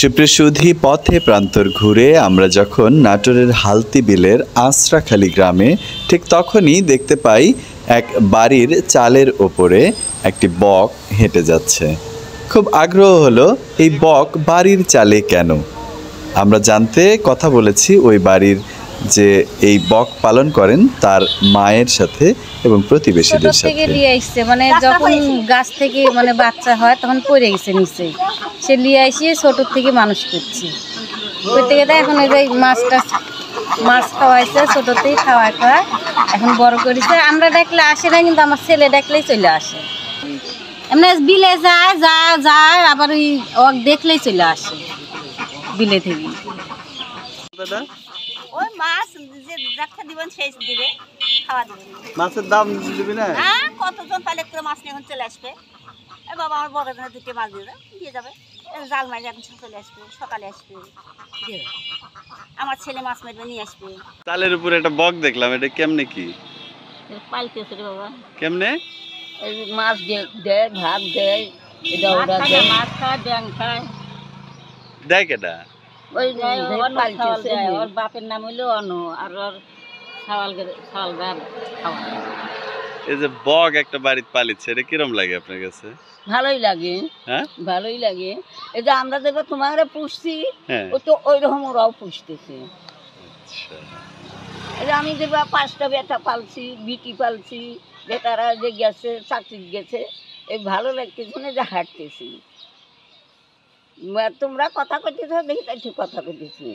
সুপ্রসুধী পথে প্রান্তর ঘুরে আমরা যখন নাটোরের হালতি বিলের আঁচড়াখালী গ্রামে ঠিক তখনই দেখতে পাই এক বাড়ির চালের ওপরে একটি বক হেঁটে যাচ্ছে। খুব আগ্রহ হলো এই বক বাড়ির চালে কেন। আমরা জানতে কথা বলেছি ওই বাড়ির যে এই বক পালন করেন তার মায়ের সাথে এবং প্রতিবেশীদের সাথে। থেকে নিয়ে আসছে মানে যখন গাছ থেকে মানে বাচ্চা হয় তখন পড়ে গেছে নিচে, সে নিয়ে আসি ছোট থেকে মানুষ করছি। করতে গেলে এখন ওই যে মাছ খাওয়াইছে, ছোট থেকে খাওয়ায় এখন বড় করেছে। আমরা ডাকলে আসে না, কিন্তু আমার ছেলে ডাকলেই চলে আসে। এমনি বিলে যায় যায় যায় আবার ওই দেখলেই চলে আসে বিলে থেকে। ওই মাছ যে যাকে দিবেন সেই দিবে, খাওয়া দিবে। মাছের দাম দিবি না? হ্যাঁ, কতজন পালে করে মাছ নিয়ে এখন চলে আসবে। এ বাবা আমার বড় জন্য দুটো মাছ দিয়ে যাবে। জাল মাছ এখন চলে আসবে, সকালে আসবে, দিয়ে যাবে। আমার ছেলে মাছ মারবে নিয়ে আসবে। চালের উপরে একটা বক দেখলাম, এটা কেমনে কি? পালতেছে রে বাবা। কেমনে? এই মাছ দেয়, ভাত দেয়, এটা ওরা দেয়, মাছ খায়, ব্যাং খায়। দেখ এটা ওই পালতেছে, ওর বাপের নাম হইলো অনু, আর ওর ছাওয়াল খাওয়া। এই যে বক একটা বাড়িতে পালিচ্ছে, এটা কিরম লাগে আপনার কাছে? ভালোই লাগে, হ্যাঁ ভালোই লাগে। এই যে আমরা দেখো তোমার পুষছি, হ্যাঁ। ও তো ওই রকম ওরাও পুষতেছে। আচ্ছা, এই যে আমি দেখবা 5টা বেটা পালছি, বিটি পালছি, বেটারা যে গেছে চাকরি গেছে, এই ভালো লাগতেছে না যে হাঁটতেছি। তোমরা কথা কইতেছ, দেখি তাই কথা কইতেছি।